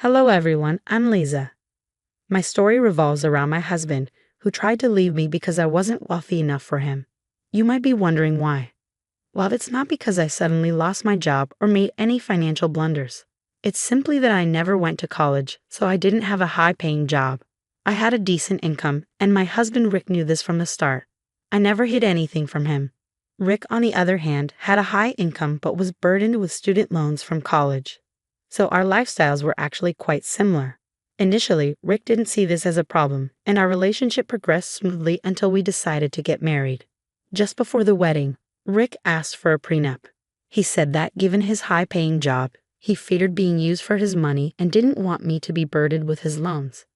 Hello everyone, I'm Lisa. My story revolves around my husband, who tried to leave me because I wasn't wealthy enough for him. You might be wondering why. Well, it's not because I suddenly lost my job or made any financial blunders. It's simply that I never went to college, so I didn't have a high-paying job. I had a decent income, and my husband Rick knew this from the start. I never hid anything from him. Rick, on the other hand, had a high income but was burdened with student loans from college. So our lifestyles were actually quite similar. Initially, Rick didn't see this as a problem, and our relationship progressed smoothly until we decided to get married. Just before the wedding, Rick asked for a prenup. He said that, given his high-paying job, he feared being used for his money and didn't want me to be burdened with his loans.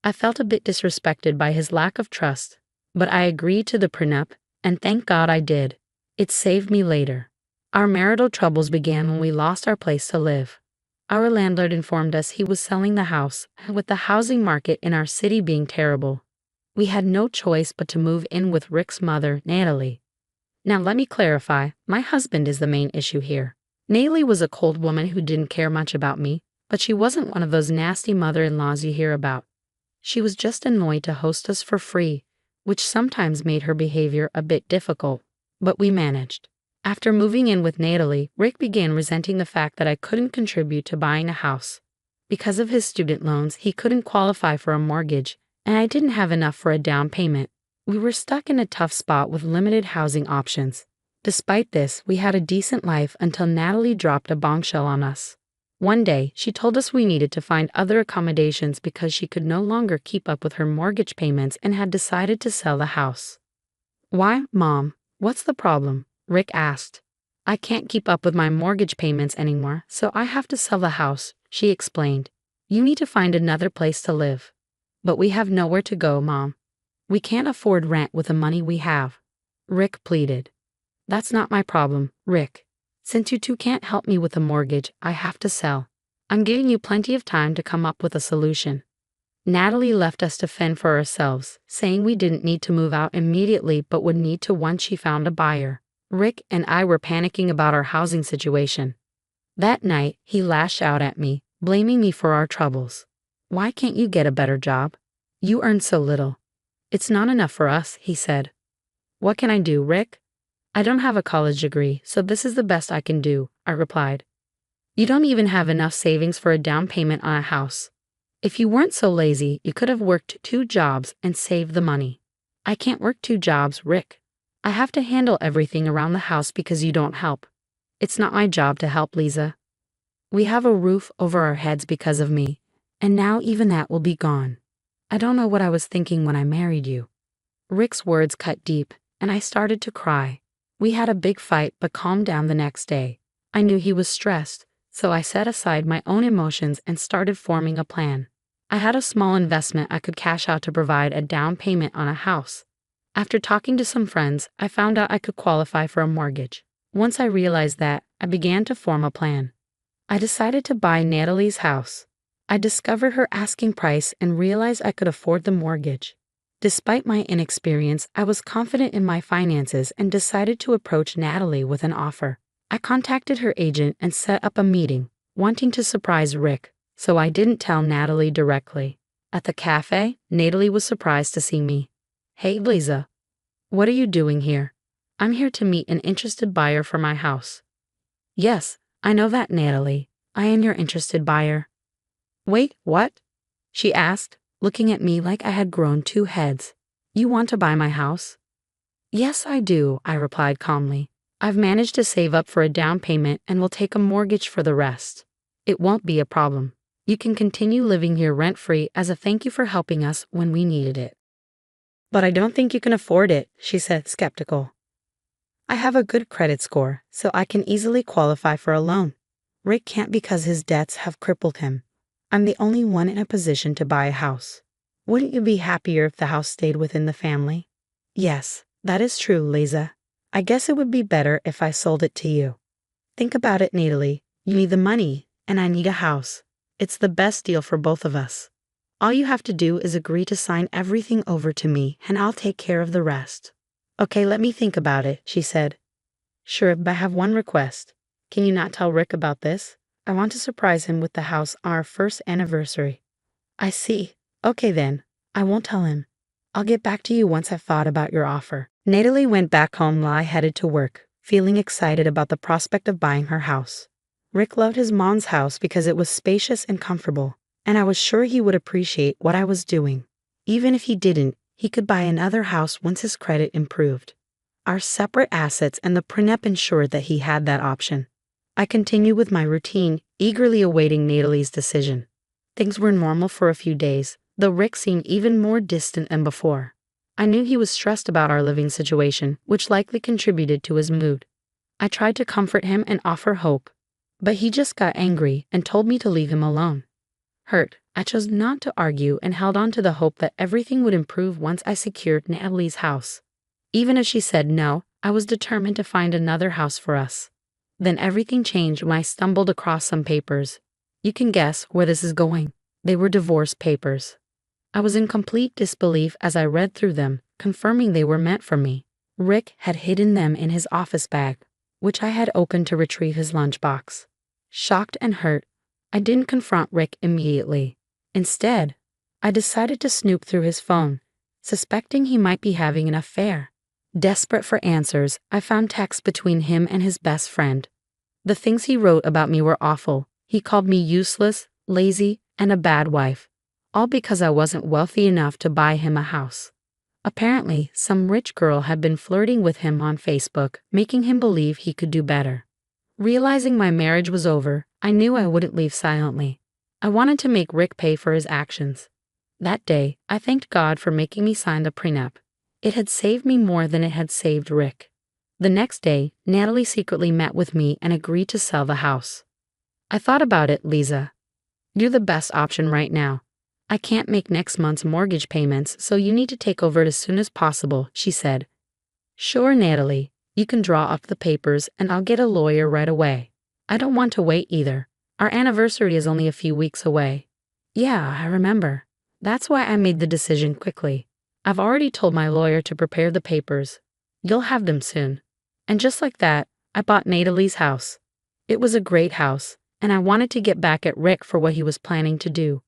I felt a bit disrespected by his lack of trust, but I agreed to the prenup, and thank God I did. It saved me later. Our marital troubles began when we lost our place to live. Our landlord informed us he was selling the house, with the housing market in our city being terrible. We had no choice but to move in with Rick's mother, Natalie. Now let me clarify, my husband is the main issue here. Natalie was a cold woman who didn't care much about me, but she wasn't one of those nasty mother-in-laws you hear about. She was just annoyed to host us for free, which sometimes made her behavior a bit difficult, but we managed. After moving in with Natalie, Rick began resenting the fact that I couldn't contribute to buying a house. Because of his student loans, he couldn't qualify for a mortgage, and I didn't have enough for a down payment. We were stuck in a tough spot with limited housing options. Despite this, we had a decent life until Natalie dropped a bombshell on us. One day, she told us we needed to find other accommodations because she could no longer keep up with her mortgage payments and had decided to sell the house. "Why, Mom? What's the problem?" Rick asked. "I can't keep up with my mortgage payments anymore, so I have to sell the house," she explained. "You need to find another place to live." "But we have nowhere to go, Mom. We can't afford rent with the money we have," Rick pleaded. "That's not my problem, Rick. Since you two can't help me with the mortgage, I have to sell. I'm giving you plenty of time to come up with a solution." Natalie left us to fend for ourselves, saying we didn't need to move out immediately but would need to once she found a buyer. Rick and I were panicking about our housing situation. That night, he lashed out at me, blaming me for our troubles. "Why can't you get a better job? You earn so little." "It's not enough for us," he said. "What can I do, Rick?" "I don't have a college degree, so this is the best I can do," I replied. "You don't even have enough savings for a down payment on a house. If you weren't so lazy, you could have worked 2 jobs and saved the money." "I can't work 2 jobs, Rick. I have to handle everything around the house because you don't help." "It's not my job to help, Lisa. We have a roof over our heads because of me, and now even that will be gone. I don't know what I was thinking when I married you." Rick's words cut deep, and I started to cry. We had a big fight but calmed down the next day. I knew he was stressed, so I set aside my own emotions and started forming a plan. I had a small investment I could cash out to provide a down payment on a house. After talking to some friends, I found out I could qualify for a mortgage. Once I realized that, I began to form a plan. I decided to buy Natalie's house. I discovered her asking price and realized I could afford the mortgage. Despite my inexperience, I was confident in my finances and decided to approach Natalie with an offer. I contacted her agent and set up a meeting, wanting to surprise Rick, so I didn't tell Natalie directly. At the cafe, Natalie was surprised to see me. "Hey, Lisa. What are you doing here?" "I'm here to meet an interested buyer for my house." "Yes, I know that, Natalie. I am your interested buyer." "Wait, what?" she asked, looking at me like I had grown 2 heads. "You want to buy my house?" "Yes, I do," I replied calmly. "I've managed to save up for a down payment and will take a mortgage for the rest. It won't be a problem. You can continue living here rent-free as a thank you for helping us when we needed it." "But I don't think you can afford it," she said, skeptical. "I have a good credit score, so I can easily qualify for a loan. Rick can't because his debts have crippled him. I'm the only one in a position to buy a house. Wouldn't you be happier if the house stayed within the family?" "Yes, that is true, Lisa. I guess it would be better if I sold it to you." "Think about it, Natalie. You need the money, and I need a house. It's the best deal for both of us. All you have to do is agree to sign everything over to me, and I'll take care of the rest." "Okay, let me think about it," she said. "Sure, but I have one request. Can you not tell Rick about this? I want to surprise him with the house on our first anniversary. I see. Okay then. I won't tell him. I'll get back to you once I've thought about your offer. Natalie went back home while I headed to work, feeling excited about the prospect of buying her house. Rick loved his mom's house because it was spacious and comfortable, and I was sure he would appreciate what I was doing. Even if he didn't, he could buy another house once his credit improved. Our separate assets and the prenup ensured that he had that option. I continued with my routine, eagerly awaiting Natalie's decision. Things were normal for a few days, though Rick seemed even more distant than before. I knew he was stressed about our living situation, which likely contributed to his mood. I tried to comfort him and offer hope, but he just got angry and told me to leave him alone. Hurt, I chose not to argue and held on to the hope that everything would improve once I secured Natalie's house. Even as she said no, I was determined to find another house for us. Then everything changed when I stumbled across some papers. You can guess where this is going. They were divorce papers. I was in complete disbelief as I read through them, confirming they were meant for me. Rick had hidden them in his office bag, which I had opened to retrieve his lunchbox. Shocked and hurt, I didn't confront Rick immediately. Instead, I decided to snoop through his phone, suspecting he might be having an affair. Desperate for answers, I found texts between him and his best friend. The things he wrote about me were awful. He called me useless, lazy, and a bad wife, all because I wasn't wealthy enough to buy him a house. Apparently, some rich girl had been flirting with him on Facebook, making him believe he could do better. Realizing my marriage was over, I knew I wouldn't leave silently. I wanted to make Rick pay for his actions. That day, I thanked God for making me sign the prenup. It had saved me more than it had saved Rick. The next day, Natalie secretly met with me and agreed to sell the house. I thought about it, Lisa. You're the best option right now. I can't make next month's mortgage payments, so you need to take over it as soon as possible, she said. Sure, Natalie. You can draw up the papers and I'll get a lawyer right away. I don't want to wait either. Our anniversary is only a few weeks away. Yeah, I remember. That's why I made the decision quickly. I've already told my lawyer to prepare the papers. You'll have them soon. And just like that, I bought Natalie's house. It was a great house, and I wanted to get back at Rick for what he was planning to do.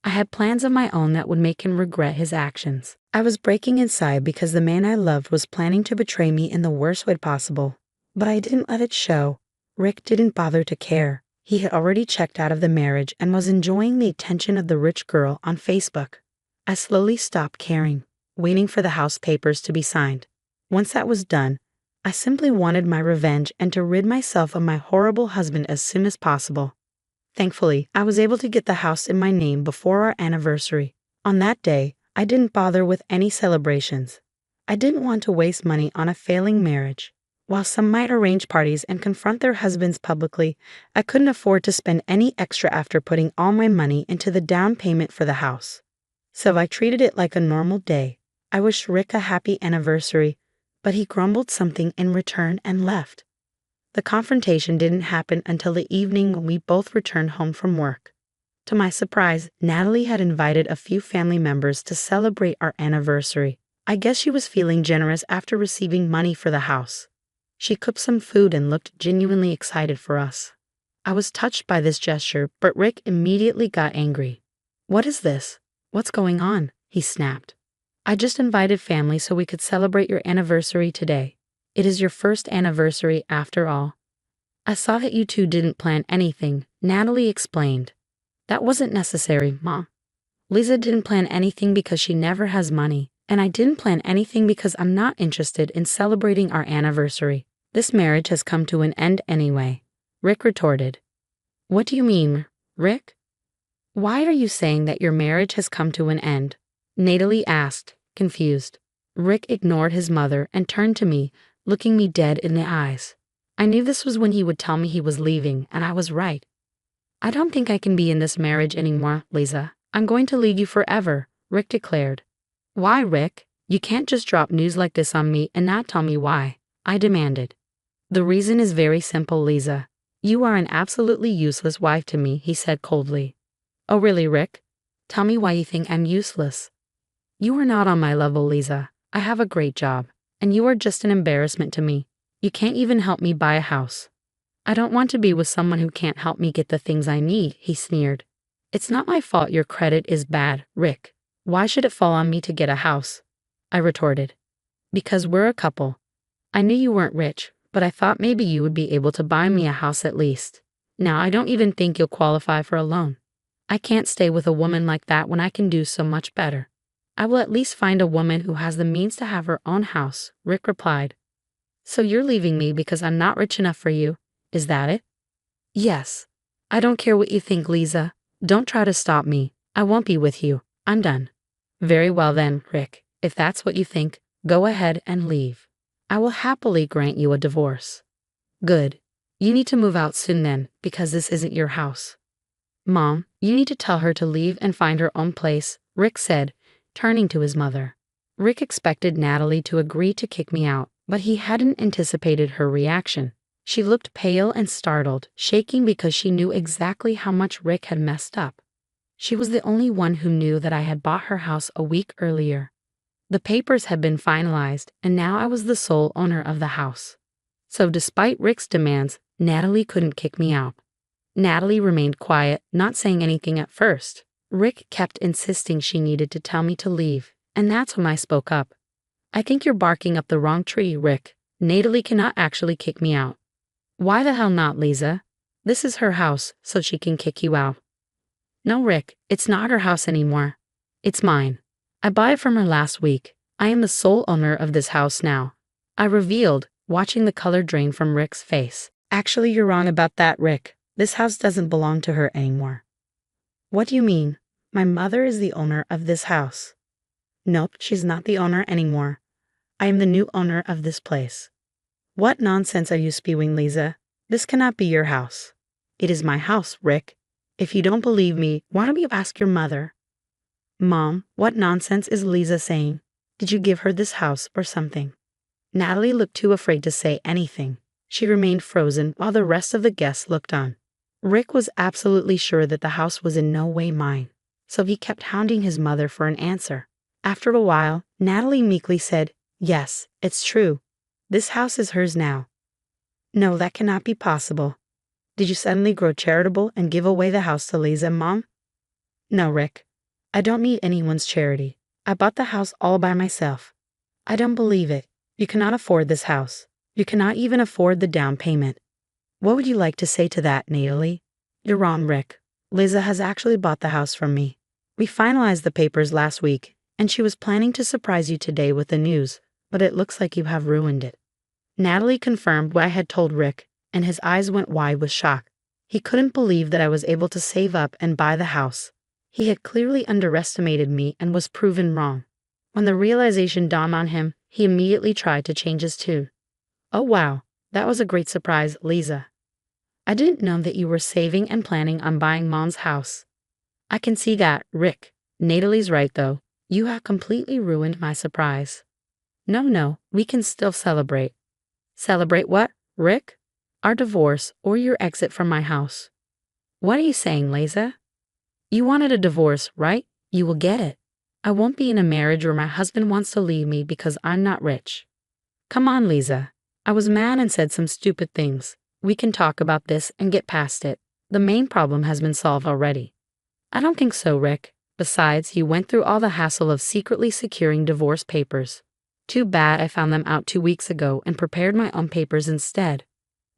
I had plans of my own that would make him regret his actions. I was breaking inside because the man I loved was planning to betray me in the worst way possible. But I didn't let it show. Rick didn't bother to care. He had already checked out of the marriage and was enjoying the attention of the rich girl on Facebook. I slowly stopped caring, waiting for the house papers to be signed. Once that was done, I simply wanted my revenge and to rid myself of my horrible husband as soon as possible. Thankfully, I was able to get the house in my name before our anniversary. On that day, I didn't bother with any celebrations. I didn't want to waste money on a failing marriage. While some might arrange parties and confront their husbands publicly, I couldn't afford to spend any extra after putting all my money into the down payment for the house. So I treated it like a normal day. I wished Rick a happy anniversary, but he grumbled something in return and left. The confrontation didn't happen until the evening when we both returned home from work. To my surprise, Natalie had invited a few family members to celebrate our anniversary. I guess she was feeling generous after receiving money for the house. She cooked some food and looked genuinely excited for us. I was touched by this gesture, but Rick immediately got angry. What is this? What's going on? He snapped. I just invited family so we could celebrate your anniversary today. It is your first anniversary after all. I saw that you two didn't plan anything, Natalie explained. That wasn't necessary, Mom. Lisa didn't plan anything because she never has money, and I didn't plan anything because I'm not interested in celebrating our anniversary. This marriage has come to an end anyway, Rick retorted. What do you mean, Rick? Why are you saying that your marriage has come to an end? Natalie asked, confused. Rick ignored his mother and turned to me, looking me dead in the eyes. I knew this was when he would tell me he was leaving, and I was right. I don't think I can be in this marriage anymore, Lisa. I'm going to leave you forever, Rick declared. Why, Rick? You can't just drop news like this on me and not tell me why, I demanded. The reason is very simple, Lisa. You are an absolutely useless wife to me, he said coldly. Oh really, Rick? Tell me why you think I'm useless. You are not on my level, Lisa. I have a great job, and you are just an embarrassment to me. You can't even help me buy a house. I don't want to be with someone who can't help me get the things I need, he sneered. It's not my fault your credit is bad, Rick. Why should it fall on me to get a house? I retorted. Because we're a couple. I knew you weren't rich, but I thought maybe you would be able to buy me a house at least. Now I don't even think you'll qualify for a loan. I can't stay with a woman like that when I can do so much better. I will at least find a woman who has the means to have her own house, Rick replied. So you're leaving me because I'm not rich enough for you, is that it? Yes. I don't care what you think, Lisa. Don't try to stop me. I won't be with you. I'm done. Very well then, Rick. If that's what you think, go ahead and leave. I will happily grant you a divorce. Good. You need to move out soon then, because this isn't your house. Mom, you need to tell her to leave and find her own place, Rick said, turning to his mother. Rick expected Natalie to agree to kick me out, but he hadn't anticipated her reaction. She looked pale and startled, shaking because she knew exactly how much Rick had messed up. She was the only one who knew that I had bought her house a week earlier. The papers had been finalized, and now I was the sole owner of the house. So despite Rick's demands, Natalie couldn't kick me out. Natalie remained quiet, not saying anything at first. Rick kept insisting she needed to tell me to leave, and that's when I spoke up. I think you're barking up the wrong tree, Rick. Natalie cannot actually kick me out. Why the hell not, Lisa? This is her house, so she can kick you out. No, Rick, it's not her house anymore. It's mine. I bought it from her last week. I am the sole owner of this house now, I revealed, watching the color drain from Rick's face. Actually, you're wrong about that, Rick. This house doesn't belong to her anymore. What do you mean? My mother is the owner of this house. Nope, she's not the owner anymore. I am the new owner of this place. What nonsense are you spewing, Lisa? This cannot be your house. It is my house, Rick. If you don't believe me, why don't you ask your mother? Mom, what nonsense is Lisa saying? Did you give her this house or something? Natalie looked too afraid to say anything. She remained frozen while the rest of the guests looked on. Rick was absolutely sure that the house was in no way mine, so he kept hounding his mother for an answer. After a while, Natalie meekly said, Yes, it's true. This house is hers now. No, that cannot be possible. Did you suddenly grow charitable and give away the house to Lisa, Mom? No, Rick. I don't need anyone's charity. I bought the house all by myself. I don't believe it. You cannot afford this house. You cannot even afford the down payment. What would you like to say to that, Natalie? You're wrong, Rick. Lisa has actually bought the house from me. We finalized the papers last week, and she was planning to surprise you today with the news, but it looks like you have ruined it. Natalie confirmed what I had told Rick, and his eyes went wide with shock. He couldn't believe that I was able to save up and buy the house. He had clearly underestimated me and was proven wrong. When the realization dawned on him, he immediately tried to change his tune. Oh wow, that was a great surprise, Lisa. I didn't know that you were saving and planning on buying Mom's house. I can see that, Rick. Natalie's right though. You have completely ruined my surprise. No, we can still celebrate. Celebrate what, Rick? Our divorce or your exit from my house. What are you saying, Lisa? You wanted a divorce, right? You will get it. I won't be in a marriage where my husband wants to leave me because I'm not rich. Come on, Lisa. I was mad and said some stupid things. We can talk about this and get past it. The main problem has been solved already. I don't think so, Rick. Besides, you went through all the hassle of secretly securing divorce papers. Too bad I found them out 2 weeks ago and prepared my own papers instead.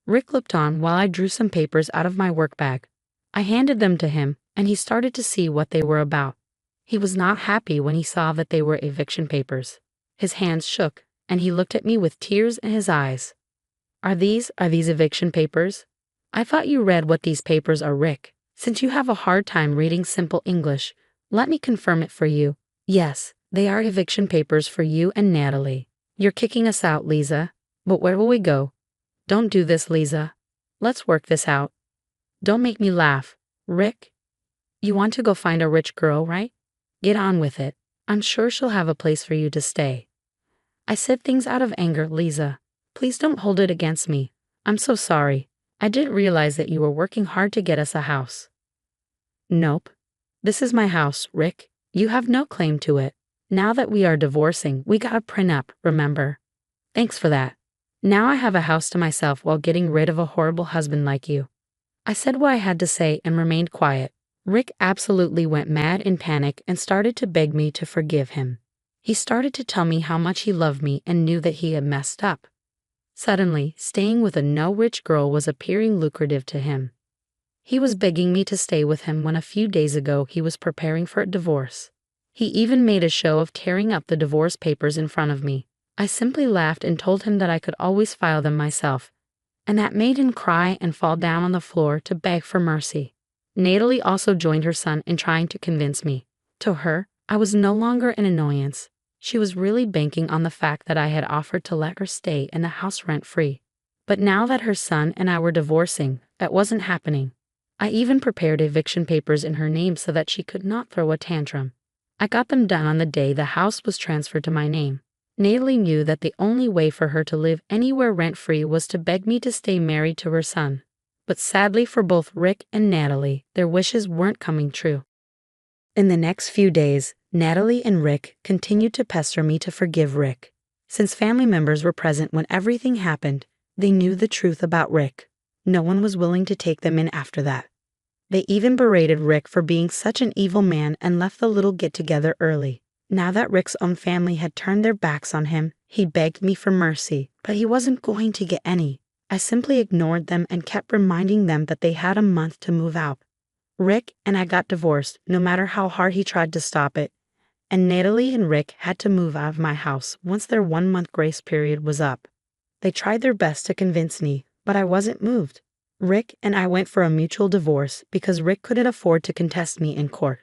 Rick looked on while I drew some papers out of my work bag. I handed them to him, and he started to see what they were about. He was not happy when he saw that they were eviction papers. His hands shook, and he looked at me with tears in his eyes. Are these eviction papers? I thought you read what these papers are, Rick. Since you have a hard time reading simple English, let me confirm it for you. Yes, they are eviction papers for you and Natalie. You're kicking us out, Lisa. But where will we go? Don't do this, Lisa. Let's work this out. Don't make me laugh. Rick, you want to go find a rich girl, right? Get on with it. I'm sure she'll have a place for you to stay. I said things out of anger, Lisa. Please don't hold it against me. I'm so sorry. I didn't realize that you were working hard to get us a house. Nope. This is my house, Rick. You have no claim to it. Now that we are divorcing, we got a prenup, remember? Thanks for that. Now I have a house to myself while getting rid of a horrible husband like you." I said what I had to say and remained quiet. Rick absolutely went mad in panic and started to beg me to forgive him. He started to tell me how much he loved me and knew that he had messed up. Suddenly, staying with a no-rich girl was appearing lucrative to him. He was begging me to stay with him when a few days ago he was preparing for a divorce. He even made a show of tearing up the divorce papers in front of me. I simply laughed and told him that I could always file them myself, and that made him cry and fall down on the floor to beg for mercy. Natalie also joined her son in trying to convince me. To her, I was no longer an annoyance. She was really banking on the fact that I had offered to let her stay in the house rent-free. But now that her son and I were divorcing, that wasn't happening. I even prepared eviction papers in her name so that she could not throw a tantrum. I got them done on the day the house was transferred to my name. Natalie knew that the only way for her to live anywhere rent-free was to beg me to stay married to her son. But sadly for both Rick and Natalie, their wishes weren't coming true. In the next few days, Natalie and Rick continued to pester me to forgive Rick. Since family members were present when everything happened, they knew the truth about Rick. No one was willing to take them in after that. They even berated Rick for being such an evil man and left the little get-together early. Now that Rick's own family had turned their backs on him, he begged me for mercy, but he wasn't going to get any. I simply ignored them and kept reminding them that they had a month to move out. Rick and I got divorced, no matter how hard he tried to stop it, and Natalie and Rick had to move out of my house once their 1-month grace period was up. They tried their best to convince me, but I wasn't moved. Rick and I went for a mutual divorce because Rick couldn't afford to contest me in court.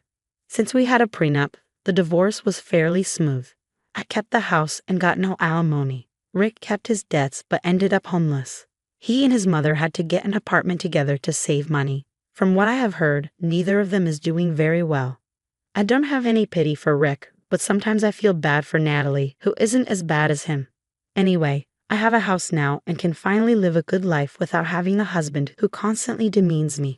Since we had a prenup, the divorce was fairly smooth. I kept the house and got no alimony. Rick kept his debts but ended up homeless. He and his mother had to get an apartment together to save money. From what I have heard, neither of them is doing very well. I don't have any pity for Rick, but sometimes I feel bad for Natalie, who isn't as bad as him. Anyway, I have a house now and can finally live a good life without having a husband who constantly demeans me.